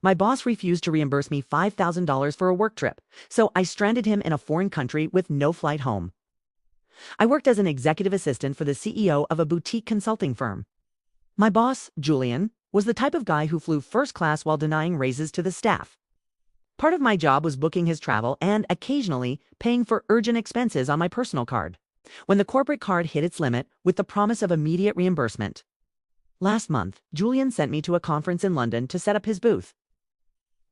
My boss refused to reimburse me $5,000 for a work trip, so I stranded him in a foreign country with no flight home. I worked as an executive assistant for the CEO of a boutique consulting firm. My boss, Julian, was the type of guy who flew first class while denying raises to the staff. Part of my job was booking his travel and, occasionally, paying for urgent expenses on my personal card, when the corporate card hit its limit with the promise of immediate reimbursement. Last month, Julian sent me to a conference in London to set up his booth.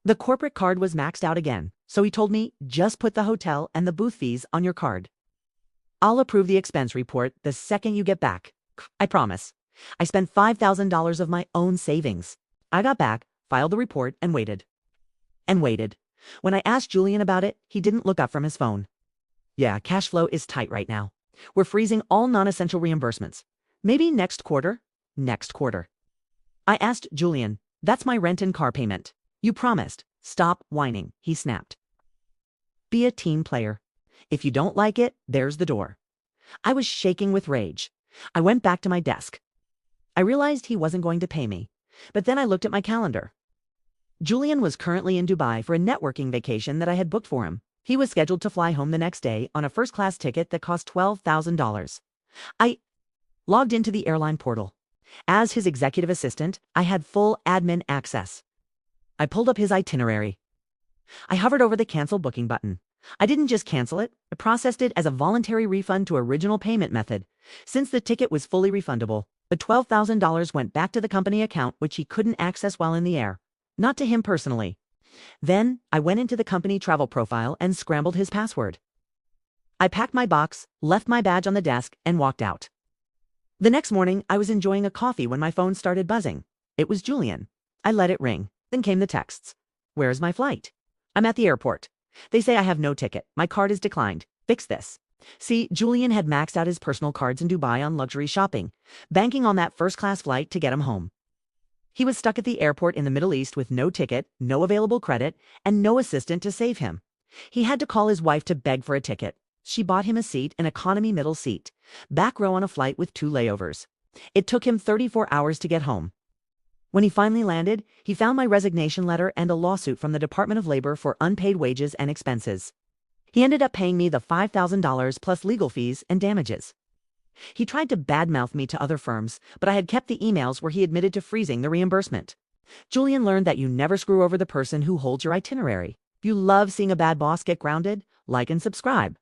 The corporate card was maxed out again, so he told me, just put the hotel and the booth fees on your card. I'll approve the expense report the second you get back. I promise. I spent $5,000 of my own savings. I got back, filed the report, and waited. And waited. When I asked Julian about it, he didn't look up from his phone. Yeah, cash flow is tight right now. We're freezing all non-essential reimbursements. Maybe next quarter? Next quarter. I asked Julian, that's my rent and car payment. You promised. Stop whining, he snapped. Be a team player. If you don't like it, there's the door. I was shaking with rage. I went back to my desk. I realized he wasn't going to pay me, but then I looked at my calendar. Julian was currently in Dubai for a networking vacation that I had booked for him. He was scheduled to fly home the next day on a first-class ticket that cost $12,000. I logged into the airline portal. As his executive assistant, I had full admin access. I pulled up his itinerary. I hovered over the cancel booking button. I didn't just cancel it, I processed it as a voluntary refund to original payment method. Since the ticket was fully refundable, the $12,000 went back to the company account which he couldn't access while in the air. Not to him personally. Then, I went into the company travel profile and scrambled his password. I packed my box, left my badge on the desk, and walked out. The next morning, I was enjoying a coffee when my phone started buzzing. It was Julian. I let it ring. Then came the texts. Where's my flight? I'm at the airport. They say I have no ticket. My card is declined. Fix this. See, Julian had maxed out his personal cards in Dubai on luxury shopping, banking on that first-class flight to get him home. He was stuck at the airport in the Middle East with no ticket, no available credit, and no assistant to save him. He had to call his wife to beg for a ticket. She bought him a seat, an economy middle seat, back row on a flight with 2 layovers. It took him 34 hours to get home. When he finally landed, he found my resignation letter and a lawsuit from the Department of Labor for unpaid wages and expenses. He ended up paying me the $5,000 plus legal fees and damages. He tried to badmouth me to other firms, but I had kept the emails where he admitted to freezing the reimbursement. Julian learned that you never screw over the person who holds your itinerary. If you love seeing a bad boss get grounded, like and subscribe.